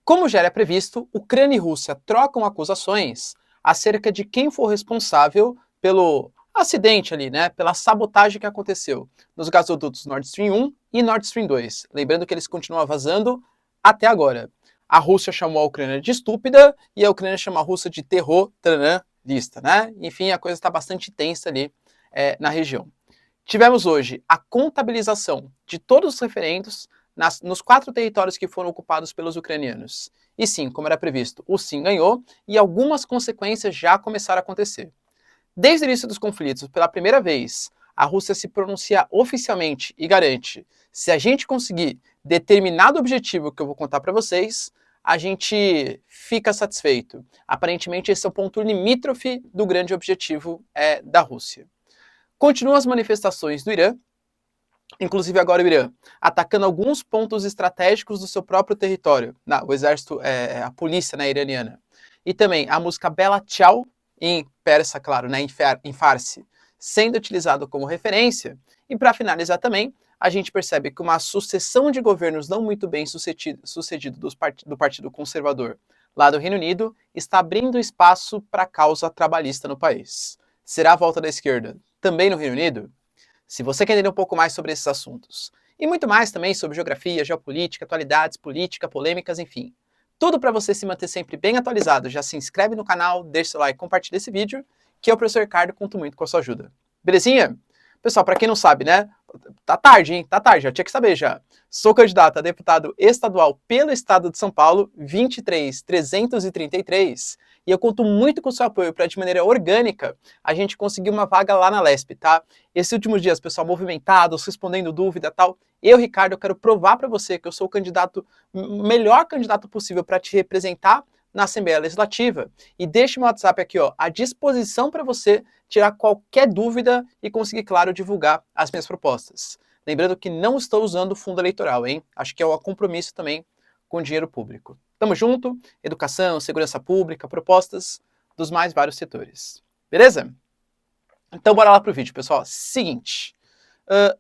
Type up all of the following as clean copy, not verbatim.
Como já era previsto, Ucrânia e Rússia trocam acusações acerca de quem for responsável pelo acidente ali, né, pela sabotagem que aconteceu nos gasodutos Nord Stream 1 e Nord Stream 2. Lembrando que eles continuam vazando até agora. A Rússia chamou a Ucrânia de estúpida e a Ucrânia chamou a Rússia de terrorista, né? Enfim, a coisa está bastante tensa ali na região. Tivemos hoje a contabilização de todos os referendos nos 4 territórios que foram ocupados pelos ucranianos. E sim, como era previsto, o sim ganhou e algumas consequências já começaram a acontecer. Desde o início dos conflitos, pela primeira vez, a Rússia se pronuncia oficialmente e garante: se a gente conseguir determinado objetivo que eu vou contar para vocês, a gente fica satisfeito. Aparentemente, esse é o ponto limítrofe do grande objetivo da Rússia. Continuam as manifestações do Irã, inclusive agora o Irã, atacando alguns pontos estratégicos do seu próprio território. O exército, a polícia, né, iraniana. E também a música Bela Tchau, em persa, claro, né, em farsi, sendo utilizado como referência. E para finalizar também, a gente percebe que uma sucessão de governos não muito bem sucedido do Partido Conservador lá do Reino Unido está abrindo espaço para a causa trabalhista no país. Será a volta da esquerda também no Reino Unido? Se você quer entender um pouco mais sobre esses assuntos, e muito mais também sobre geografia, geopolítica, atualidades, política, polêmicas, enfim, tudo para você se manter sempre bem atualizado, já se inscreve no canal, deixa seu like, compartilha esse vídeo, que eu, professor Ricardo, conto muito com a sua ajuda. Belezinha? Pessoal, para quem não sabe, né? Tá tarde, hein? Tá tarde, já tinha que saber já. Sou candidato a deputado estadual pelo estado de São Paulo, 23333, e eu conto muito com o seu apoio para, de maneira orgânica, a gente conseguir uma vaga lá na LESP, tá? Esses últimos dias, pessoal, movimentados, respondendo dúvida e tal, eu, Ricardo, eu quero provar para você que eu sou o melhor candidato possível para te representar na Assembleia Legislativa. E deixe meu WhatsApp aqui, ó, à disposição para você tirar qualquer dúvida e conseguir, claro, divulgar as minhas propostas. Lembrando que não estou usando fundo eleitoral, hein? Acho que é um compromisso também com o dinheiro público. Tamo junto, educação, segurança pública, propostas dos mais vários setores. Beleza? Então bora lá pro vídeo, pessoal. Seguinte,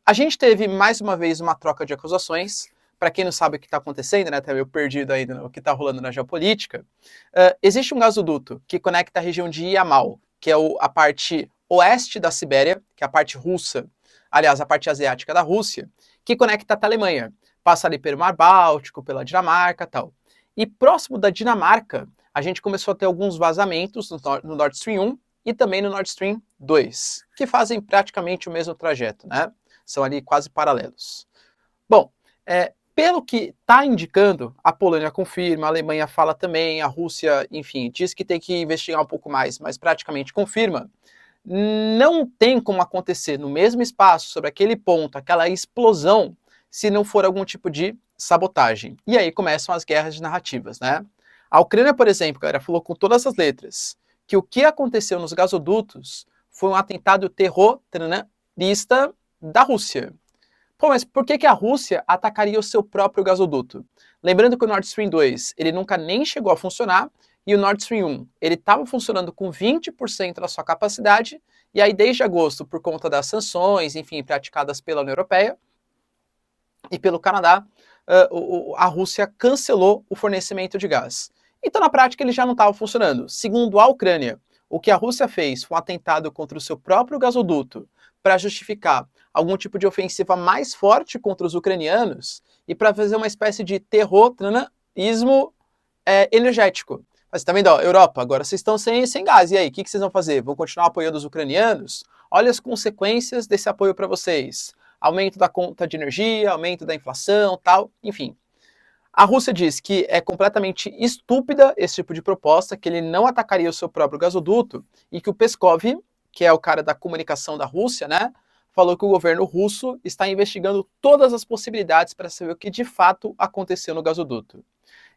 a gente teve mais uma vez uma troca de acusações. Para quem não sabe o que está acontecendo, né, tá meio perdido ainda no que está rolando na geopolítica, existe um gasoduto que conecta a região de Yamal, que é a parte oeste da Sibéria, que é a parte russa, aliás, a parte asiática da Rússia, que conecta até a Alemanha. Passa ali pelo Mar Báltico, pela Dinamarca e tal. E próximo da Dinamarca, a gente começou a ter alguns vazamentos no Nord Stream 1 e também no Nord Stream 2, que fazem praticamente o mesmo trajeto, né? São ali quase paralelos. Bom, pelo que está indicando, a Polônia confirma, a Alemanha fala também, a Rússia, enfim, diz que tem que investigar um pouco mais, mas praticamente confirma. Não tem como acontecer no mesmo espaço, sobre aquele ponto, aquela explosão, se não for algum tipo de sabotagem. E aí começam as guerras de narrativas, né? A Ucrânia, por exemplo, galera, falou com todas as letras que o que aconteceu nos gasodutos foi um atentado terrorista da Rússia. Pô, mas por que a Rússia atacaria o seu próprio gasoduto? Lembrando que o Nord Stream 2, ele nunca nem chegou a funcionar, e o Nord Stream 1, ele estava funcionando com 20% da sua capacidade, e aí desde agosto, por conta das sanções, enfim, praticadas pela União Europeia e pelo Canadá, a Rússia cancelou o fornecimento de gás. Então, na prática, ele já não estava funcionando. Segundo a Ucrânia, o que a Rússia fez foi um atentado contra o seu próprio gasoduto para justificar algum tipo de ofensiva mais forte contra os ucranianos e para fazer uma espécie de terrorismo energético. Mas tá vendo, ó, Europa, agora vocês estão sem gás, e aí, o que vocês vão fazer? Vão continuar apoiando os ucranianos? Olha as consequências desse apoio para vocês. Aumento da conta de energia, aumento da inflação, tal, enfim. A Rússia diz que é completamente estúpida esse tipo de proposta, que ele não atacaria o seu próprio gasoduto, e que o Peskov, que é o cara da comunicação da Rússia, né, falou que o governo russo está investigando todas as possibilidades para saber o que de fato aconteceu no gasoduto.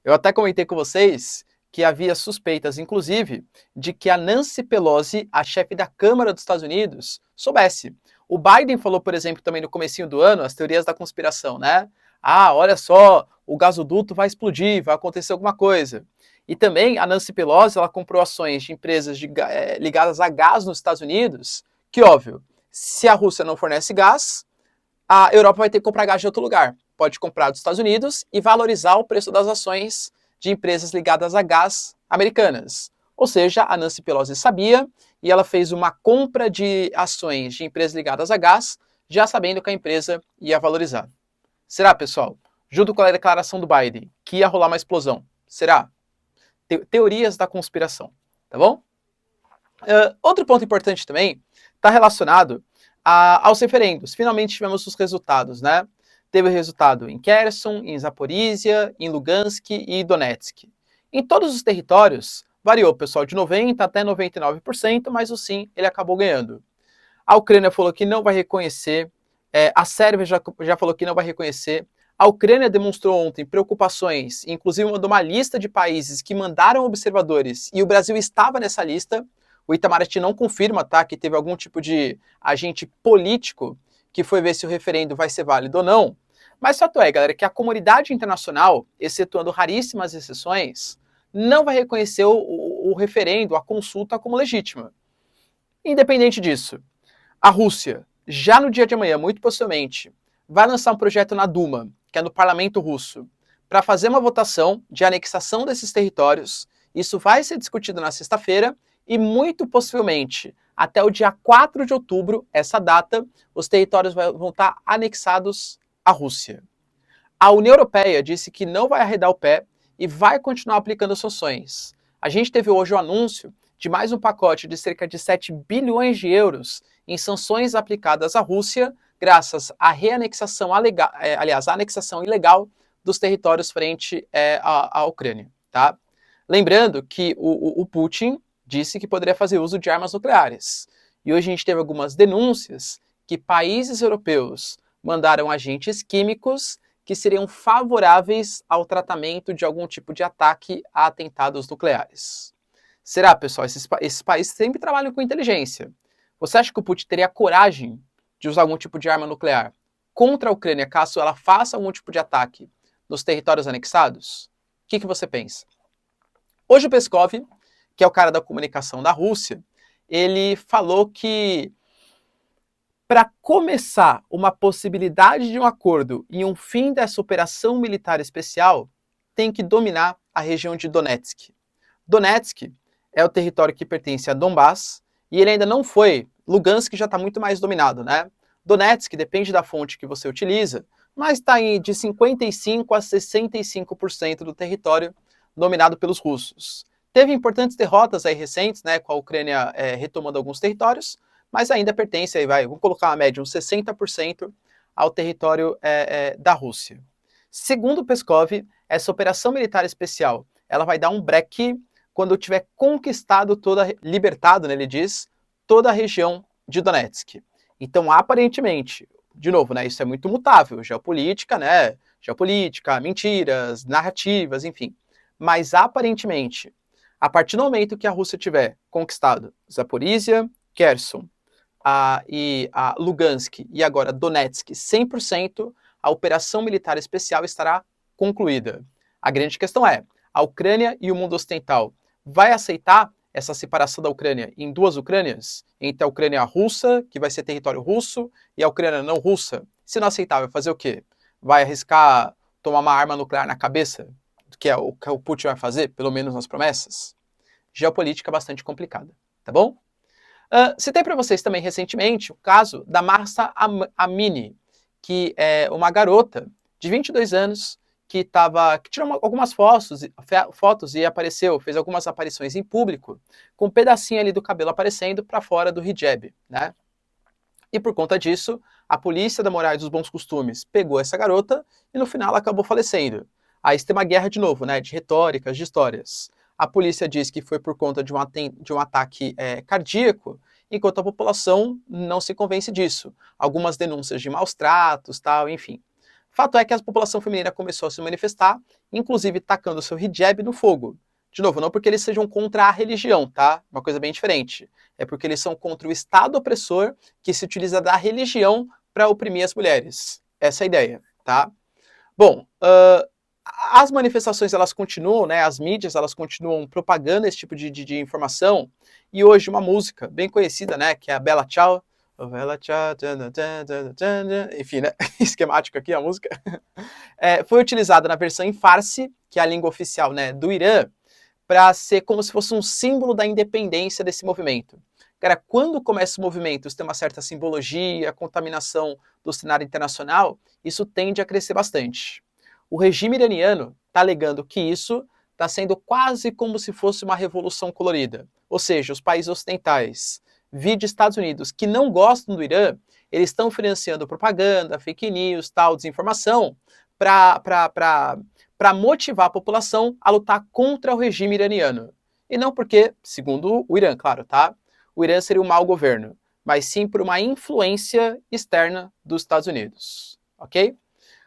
Eu até comentei com vocês que havia suspeitas, inclusive, de que a Nancy Pelosi, a chefe da Câmara dos Estados Unidos, soubesse. O Biden falou, por exemplo, também no comecinho do ano, as teorias da conspiração, né? Ah, olha só, o gasoduto vai explodir, vai acontecer alguma coisa. E também a Nancy Pelosi, ela comprou ações de empresas ligadas a gás nos Estados Unidos, que, óbvio, se a Rússia não fornece gás, a Europa vai ter que comprar gás de outro lugar. Pode comprar dos Estados Unidos e valorizar o preço das ações de empresas ligadas a gás americanas. Ou seja, a Nancy Pelosi sabia e ela fez uma compra de ações de empresas ligadas a gás, já sabendo que a empresa ia valorizar. Será, pessoal? Junto com a declaração do Biden, que ia rolar uma explosão. Será? Teorias da conspiração, tá bom? Outro ponto importante também está relacionado aos referendos. Finalmente tivemos os resultados, né? Teve resultado em Kherson, em Zaporizhia, em Lugansk e Donetsk. Em todos os territórios, variou, pessoal, de 90% até 99%, mas o sim, ele acabou ganhando. A Ucrânia falou que não vai reconhecer, a Sérvia já falou que não vai reconhecer, a Ucrânia demonstrou ontem preocupações, inclusive mandou uma lista de países que mandaram observadores, e o Brasil estava nessa lista. O Itamaraty não confirma, tá, que teve algum tipo de agente político que foi ver se o referendo vai ser válido ou não. Mas fato é, galera, que a comunidade internacional, excetuando raríssimas exceções, não vai reconhecer o referendo, a consulta, como legítima. Independente disso, a Rússia, já no dia de amanhã, muito possivelmente, vai lançar um projeto na Duma, que é no parlamento russo, para fazer uma votação de anexação desses territórios. Isso vai ser discutido na sexta-feira e, muito possivelmente, até o dia 4 de outubro, essa data, os territórios vão estar anexados à Rússia. A União Europeia disse que não vai arredar o pé e vai continuar aplicando sanções. A gente teve hoje o anúncio de mais um pacote de cerca de 7 bilhões de euros em sanções aplicadas à Rússia, graças à reanexação, à anexação ilegal dos territórios frente à Ucrânia. Tá? Lembrando que o Putin disse que poderia fazer uso de armas nucleares. E hoje a gente teve algumas denúncias que países europeus mandaram agentes químicos que seriam favoráveis ao tratamento de algum tipo de ataque a atentados nucleares. Será, pessoal? Esses países sempre trabalham com inteligência. Você acha que o Putin teria coragem de usar algum tipo de arma nuclear contra a Ucrânia caso ela faça algum tipo de ataque nos territórios anexados? O que você pensa? Hoje o Peskov, que é o cara da comunicação da Rússia, ele falou que para começar uma possibilidade de um acordo e um fim dessa operação militar especial, tem que dominar a região de Donetsk. Donetsk é o território que pertence a Donbass e ele ainda não foi. Lugansk já está muito mais dominado, né? Donetsk depende da fonte que você utiliza, mas está de 55% a 65% do território dominado pelos russos. Teve importantes derrotas aí recentes, né, com a Ucrânia retomando alguns territórios, mas ainda pertence, aí vamos colocar uma média, uns 60% ao território da Rússia. Segundo Peskov, essa operação militar especial, ela vai dar um break quando tiver conquistado libertado, né, ele diz, toda a região de Donetsk. Então, aparentemente, de novo, né, isso é muito mutável, geopolítica, né, mentiras, narrativas, enfim. Mas, aparentemente, a partir do momento que a Rússia tiver conquistado Zaporizhia, Kherson, Lugansk e agora Donetsk 100%, a operação militar especial estará concluída. A grande questão é, a Ucrânia e o mundo ocidental vai aceitar essa separação da Ucrânia em duas Ucrânias? Entre a Ucrânia russa, que vai ser território russo, e a Ucrânia não russa? Se não aceitar, vai fazer o quê? Vai arriscar tomar uma arma nuclear na cabeça? Que é o que o Putin vai fazer, pelo menos nas promessas? Geopolítica bastante complicada, tá bom? Citei para vocês também recentemente o caso da Mahsa Amini, que é uma garota de 22 anos que tirou algumas fotos e fez algumas aparições em público com um pedacinho ali do cabelo aparecendo para fora do hijab, né? E por conta disso, a polícia da moral e dos bons costumes pegou essa garota e no final ela acabou falecendo. Aí tem uma guerra de novo, né, de retóricas, de histórias. A polícia diz que foi por conta de um ataque cardíaco, enquanto a população não se convence disso. Algumas denúncias de maus tratos, tal, enfim. Fato é que a população feminina começou a se manifestar, inclusive tacando seu hijab no fogo. De novo, não porque eles sejam contra a religião, tá? Uma coisa bem diferente. É porque eles são contra o Estado opressor que se utiliza da religião para oprimir as mulheres. Essa é a ideia, tá? Bom, as manifestações elas continuam, né? As mídias elas continuam propagando esse tipo de informação. E hoje uma música bem conhecida, né? Que é a Bella Ciao, Novela tchá, enfim, né? Esquemático aqui a música. Foi utilizada na versão em Farsi, que é a língua oficial, né, do Irã, para ser como se fosse um símbolo da independência desse movimento. Cara, quando começa o movimento, isso tem uma certa simbologia, contaminação do cenário internacional, isso tende a crescer bastante. O regime iraniano está alegando que isso está sendo quase como se fosse uma revolução colorida. Ou seja, os países ocidentais, vide Estados Unidos, que não gostam do Irã, eles estão financiando propaganda, fake news, tal, desinformação, para motivar a população a lutar contra o regime iraniano. E não porque, segundo o Irã, claro, tá? O Irã seria um mau governo, mas sim por uma influência externa dos Estados Unidos, ok?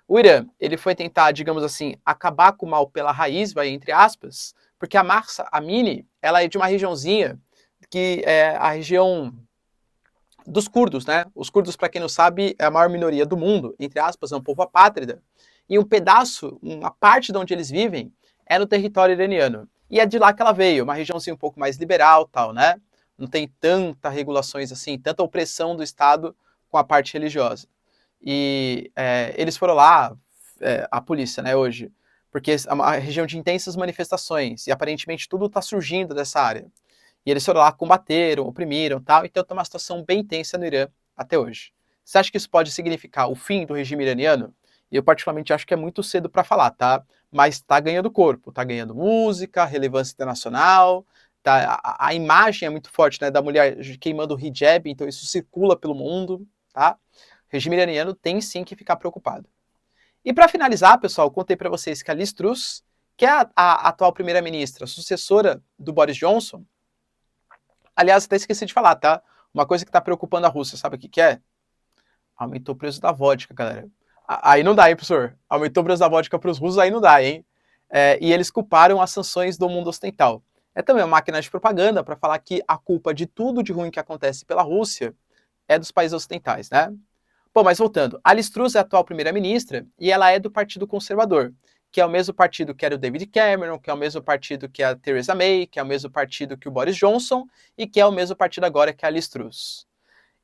O Irã, ele foi tentar, digamos assim, acabar com o mal pela raiz, vai entre aspas, porque a Mahsa Amini, ela é de uma regiãozinha que é a região dos curdos, né? Os curdos, para quem não sabe, é a maior minoria do mundo, entre aspas, é um povo apátrida. E um pedaço, uma parte de onde eles vivem, é no território iraniano. E é de lá que ela veio, uma regiãozinha um pouco mais liberal, tal, né? Não tem tanta regulações assim, tanta opressão do Estado com a parte religiosa. E eles foram lá, a polícia, né, hoje, porque é uma região de intensas manifestações, e aparentemente tudo está surgindo dessa área. E eles foram lá, combateram, oprimiram, tal, então tem uma situação bem tensa no Irã até hoje. Você acha que isso pode significar o fim do regime iraniano? Eu particularmente acho que é muito cedo para falar, tá? Mas está ganhando corpo, está ganhando música, relevância internacional, tá? A imagem é muito forte, né, da mulher queimando o hijab, então isso circula pelo mundo, tá? O regime iraniano tem sim que ficar preocupado. E para finalizar, pessoal, contei para vocês que a Liz Truss, que é a atual primeira-ministra, sucessora do Boris Johnson, aliás, até esqueci de falar, tá? Uma coisa que está preocupando a Rússia, sabe o que é? Aumentou o preço da vodka, galera. Aí não dá, hein, professor? Aumentou o preço da vodka para os russos, aí não dá, hein? E eles culparam as sanções do mundo ocidental. É também uma máquina de propaganda para falar que a culpa de tudo de ruim que acontece pela Rússia é dos países ocidentais, né? Bom, mas voltando, a Liz Truss é a atual primeira-ministra e ela é do Partido Conservador, que é o mesmo partido que era o David Cameron, que é o mesmo partido que a Theresa May, que é o mesmo partido que o Boris Johnson e que é o mesmo partido agora que a Liz Truss.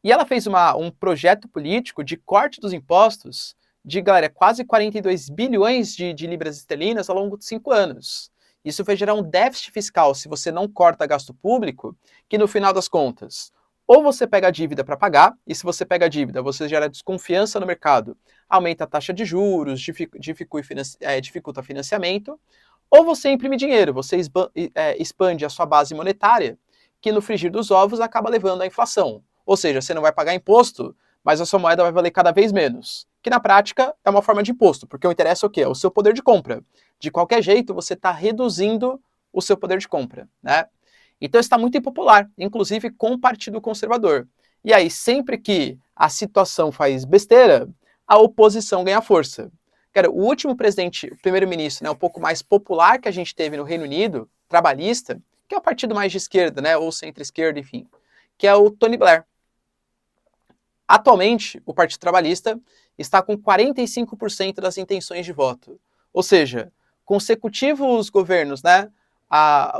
E ela fez um projeto político de corte dos impostos de, galera, quase 42 bilhões de libras esterlinas ao longo de 5 anos. Isso vai gerar um déficit fiscal se você não corta gasto público, que no final das contas, ou você pega a dívida para pagar, e se você pega a dívida, você gera desconfiança no mercado, aumenta a taxa de juros, dificulta financiamento, ou você imprime dinheiro, você expande a sua base monetária, que no frigir dos ovos acaba levando à inflação. Ou seja, você não vai pagar imposto, mas a sua moeda vai valer cada vez menos. Que na prática é uma forma de imposto, porque o interesse é o quê? É o seu poder de compra. De qualquer jeito, você está reduzindo o seu poder de compra, né? Então está muito impopular, inclusive com o Partido Conservador. E aí, sempre que a situação faz besteira, a oposição ganha força. Cara, o último presidente, o primeiro-ministro, né, um pouco mais popular que a gente teve no Reino Unido, trabalhista, que é o partido mais de esquerda, né, ou centro-esquerda, enfim, que é o Tony Blair. Atualmente, o Partido Trabalhista está com 45% das intenções de voto. Ou seja, consecutivos governos, né?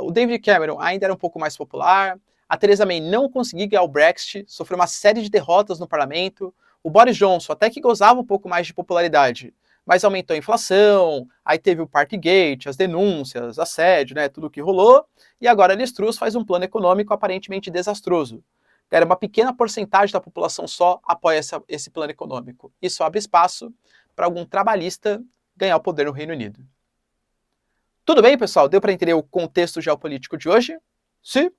O David Cameron ainda era um pouco mais popular, a Theresa May não conseguiu ganhar o Brexit, sofreu uma série de derrotas no parlamento, o Boris Johnson até que gozava um pouco mais de popularidade, mas aumentou a inflação, aí teve o Partygate, as denúncias, assédio, né, tudo que rolou, e agora a Liz Truss faz um plano econômico aparentemente desastroso. Cara, uma pequena porcentagem da população só apoia esse plano econômico. Isso abre espaço para algum trabalhista ganhar o poder no Reino Unido. Tudo bem, pessoal? Deu para entender o contexto geopolítico de hoje? Sim?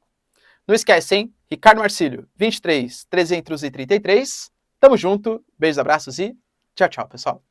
Não esquece, hein? Ricardo Marcílio, 23, 333. Tamo junto, beijos, abraços e tchau, tchau, pessoal.